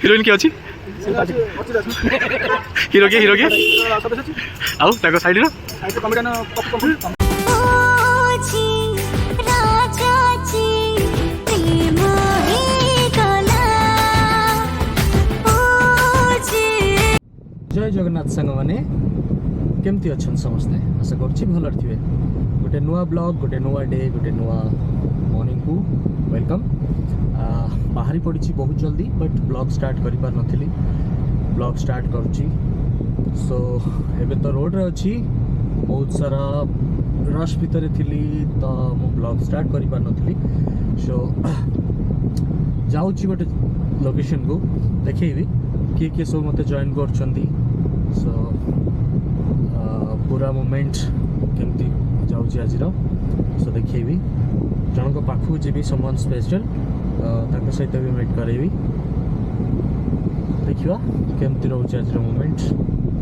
Heroine किए अच्छी हिरो किए आउ साइड जय जगन्नाथ सांग मैंने केमती अच्छा समस्ते आशा कर भल थे गोटे नुआ ब्लॉग गोटे नुआ डे गोटे नुआ मॉर्निंग को वेलकम बाहरी पड़ी बहुत जल्दी बट ब्लॉग स्टार्ट कर पार नथिली ब्लॉग स्टार्ट करुच्ची सो एबे तो रोड रे अच्छी बहुत सारा रश भितर थी तो मु ब्लॉग स्टार्ट कर पार नथिली सो जाऊँगी गोटे लोकेशन को देखी किए किए सब मत जॉइन कर सो पूरा मोमेंट केमती जाऊँगी आज सो देखी जन पाखु जी समन स्पेशल सहित भी मीट करी देखा केमती रोचे आज मोमेंट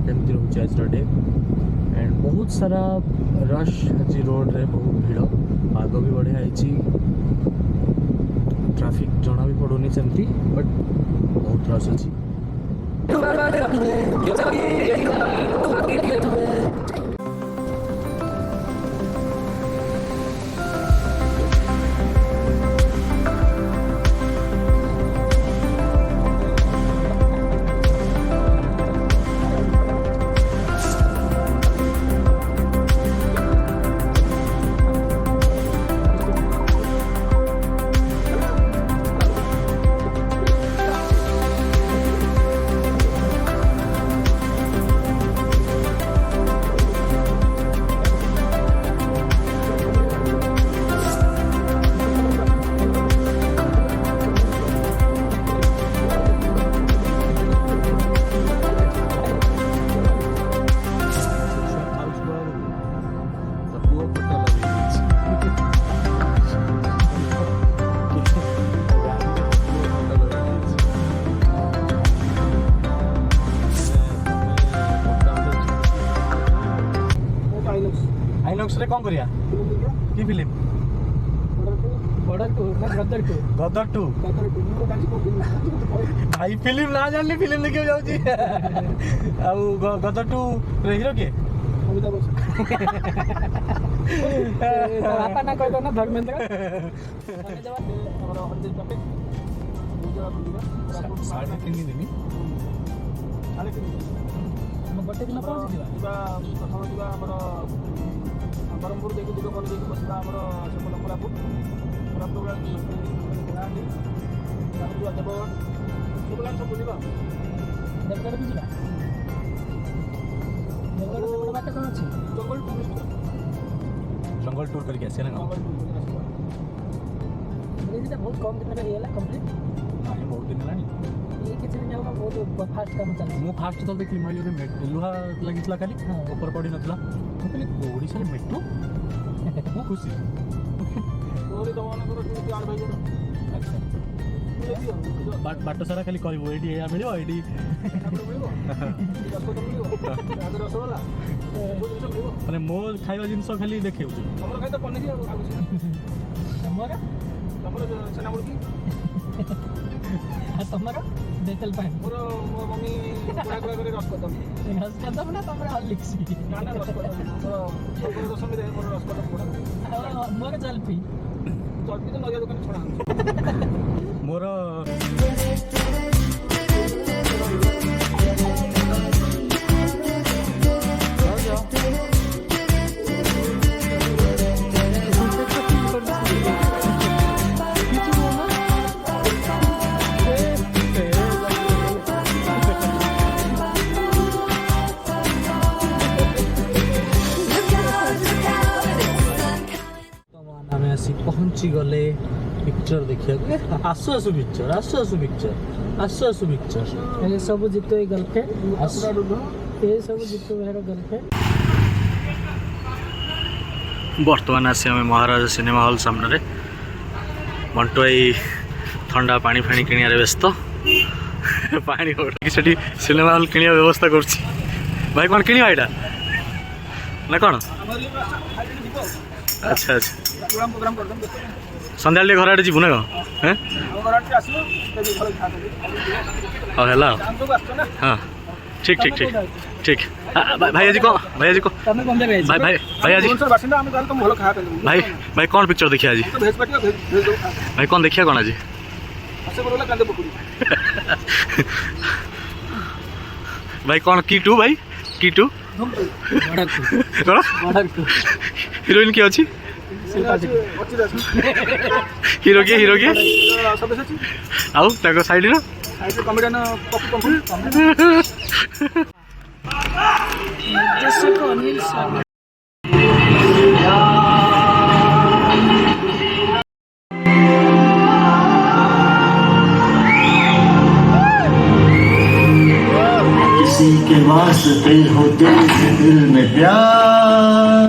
केमती रोचे आज डे एंड बहुत सारा रश आज रोड रे बहुत भीड़ पाग भी बढ़िया ट्रैफिक जना भी पड़ूनी सेमती बट बहुत रश अच्छी आइनॉक्स रे कौन करिया की फिल्म गदर 2 भाई फिल्म ना जानली फिल्म देखियो जाउची आ गदर 2 रे हीरो के आपा ना कहतो ना धर्मेंद्र गोटे दिन पहुँच प्रथम जा ब्रह्मपुर देखिए दिग कर देखिए बसला सेपट कोरापुट देवगढ़ सब बुझा देवगढ़ भी जा देवगढ़ बाटे कौन अच्छी जंगल टूर करके आसे ना बहुत कम दिन में कंप्लीट बहुत दिन है ये किसी दिन जाऊँगा बहुत फास्ट काम चल मु फास्ट तो देखली मैं लुहा लगी खाली ऊपर पड़ी नथला कहली ओडिशा मेट्रो मु खुशी बाट सारा खाली कहबो एडी या मिलियो एडी माने मो खाइबा जिंस खाली देखेउ हमर खाइ त पन्नी हमर चना मुर्गी तमरा बेतल पाए मोर मम्मी गुड़ा गुड़ा करे रस करदम ना तमरा हॉर्लिक्स ना रस करदम मोर रसम दे मोर रस करदम गुड़ा मोर जलपी तो नया दुकान छोड़ा मोर पहुँची गले पिक्चर देखिए आसु आसु पिक्चर ये सब जितो गर्लफ्रेंड ये सब जितो मेरा गर्लफ्रेंड बर्तमान आसे आम महाराज सिनेमा हॉल सामने मंटू भाई ठंडा पानी फाणी किणियार व्यस्त पानी से सिनेमा हॉल किणिया व्यवस्था कर भाई कौन किणवा यहाँ ना कौन अच्छा अच्छा ସନ୍ଧ୍ୟାବେଳେ ଟିକେ ଘର ଆଡ଼େ ଯିବୁ ନା କ'ଣ? ହେଁ ଆମ ଘର ଆଡ଼େ ଆସିବ ତେବେ ଭଲ ଖାଆନ୍ତି ହଉ ହେଲା ଆଉ। ଆମ ସବୁ ଆସୁଛ ନା ହଁ ଠିକ୍ ଠିକ୍ ଠିକ୍ ଠିକ୍ ଭାଇ ଆଜି କ'ଣ ତମେ ପଞ୍ଜାବ ଆଇଛ ଭାଇ ଆଜି ଭୁବନେଶ୍ୱର ବାସିନ୍ଦା ଆମେ ତାହେଲେ ତମ ଭଲ ଖାଇବା ପାଇଁ ଭାଇ କ'ଣ ପିକ୍ଚର ଦେଖିବା ଆଜି? ଭେଜ ପାଟିବା ଭେଜ ଦେବୁ ଖାଇବା ଭାଇ କ'ଣ ଦେଖିବା କ'ଣ ଆଜି? ଆସେ ବଡ଼ କାନ୍ଦେ ପକୁଡ଼ି ଭାଇ କ'ଣ କି ଟୁ ଭାଇ କି ଟୁ କ'ଣ ହିରୋଇନ୍ କିଏ ଅଛି? ହିରୋ କିଏ ସଦସ୍ୟ ଅଛି ଆଉ ତାଙ୍କ ସାଇଡ଼ର ସାଇଡ଼ରେ କମେଡ଼ିଆନ ପପୁ କମ୍ପୁର ନିର୍ଦ୍ଦେଶକ ଅନିଲ ଶର୍ମା। किसी के वास्ते हो दिल से दिल में प्यार।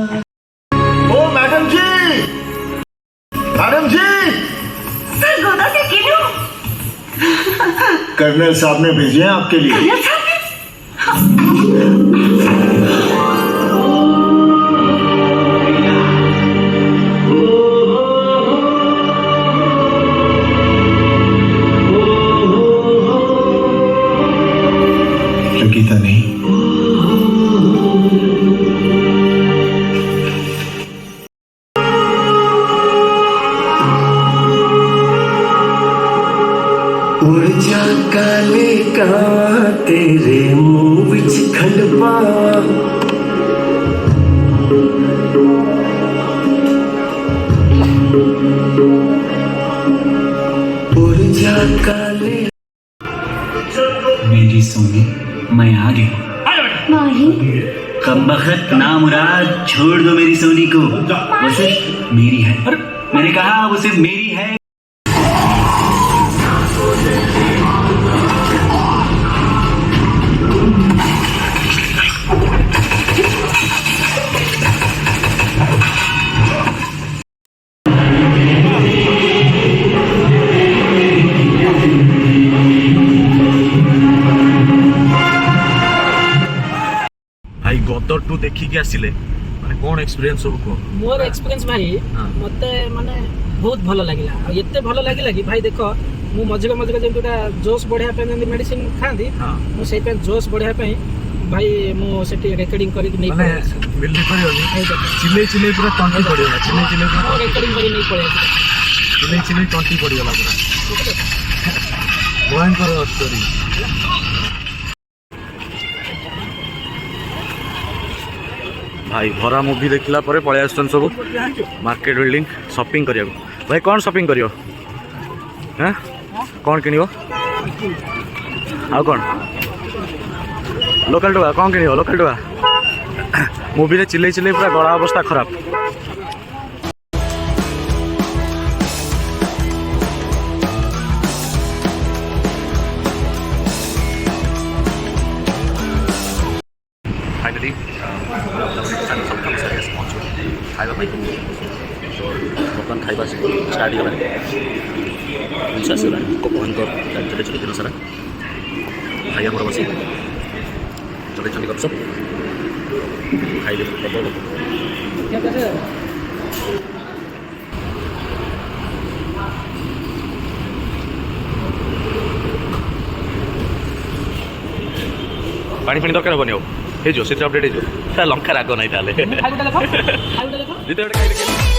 ओ मैडम जी कर्नल साहब ने भेजे हैं आपके लिए। लगीता नहीं उड़ जा काले कां तेरे मुंह विच खंडपा उड़ जा काले मेरी सोनी मैं आ गया कम बखत ना मुराद छोड़ दो मेरी सोनी को, वो सिर्फ मेरी है। मैंने कहा वो सिर्फ मेरी है। ଭାଇ ଗଦର ଟୁ ଦେଖିକି ଆସିଲେ ମାନେ କ'ଣ ଏକ୍ସପିରିଏନ୍ସ ସବୁ କୁହ? ମୋର ଏକ୍ସପିରିଏନ୍ସ ଭାଇ ମତେ ମାନେ ବହୁତ ଭଲ ଲାଗିଲା। ଆଉ ଏତେ ଭଲ ଲାଗିଲା କି ଭାଇ ଦେଖ ମୁଁ ମଝିରେ ଯେମିତି ଗୋଟେ ଜୋସ୍ ବଢ଼ିବା ପାଇଁ ଯେମିତି ମେଡିସିନ ଖାଆନ୍ତି ମୁଁ ସେଇପାଇଁ ଜୋସ୍ ବଢ଼ିବା ପାଇଁ ଭାଇ ମୁଁ ସେଠି ରେକର୍ଡିଂ କରିକି ନେଇ ମାନେ ବିଲିଭ୍ କରିବନି ଚିଲେଇ ପୁରା ତଣ୍ଟି ପଡ଼ିଗଲା ପୁରା ରେକର୍ଡିଂ କରି ନେଇ ପଳେଇ ଆସିଲା। ଚିଲେଇ ତଣ୍ଟି ପଡ଼ିଗଲା ପୁରା ଭୟଙ୍କର ଷ୍ଟୋରି। ଭାଇ ଭରା ମୁଭି ଦେଖିଲା ପରେ ପଳେଇ ଆସୁଛନ୍ତି ସବୁ ମାର୍କେଟ ବିଲ୍ଡିଂ ସପିଂ କରିବାକୁ। ଭାଇ କ'ଣ ସପିଂ କରିବ? ହଁ କ'ଣ କିଣିବ? ଆଉ କ'ଣ ଲୋକାଲ ଟଙ୍କା କ'ଣ କିଣିବ? ଲୋକାଲ ଟଙ୍କା ମୁଭିରେ ଚିଲେଇ ପୁରା ଗଳା ଅବସ୍ଥା ଖରାପ। फाइनली खाଇବା ପାଇଁ ବର୍ତ୍ତମାନ ଖାଇବା ଷ୍ଟାର୍ଟ ହେଇଗଲାଣି। ଜିନିଷ ଆସିଗଲାଣି ଭୟଙ୍କର ଚାରିଟା ଛୋଟ ଦିନ ସାରା ଖାଇବା ମୋର ବସି ଚଲେଇ ଗପସପ ଖାଇବେ ପ୍ରବଳ ଲୋକ। ପାଣି ଫାଣି ଦରକାର ହବନି ଆଉ ହେଇଯିବ ସେଥିରେ ଅପଡ଼େଟ୍ ହେଇଯିବ। ଲଙ୍କା ରାଗ ନାହିଁ ତାହେଲେ ଖାଇବାଟା ଦେଖ ଯେତେବେଳେ ଖାଇଲେ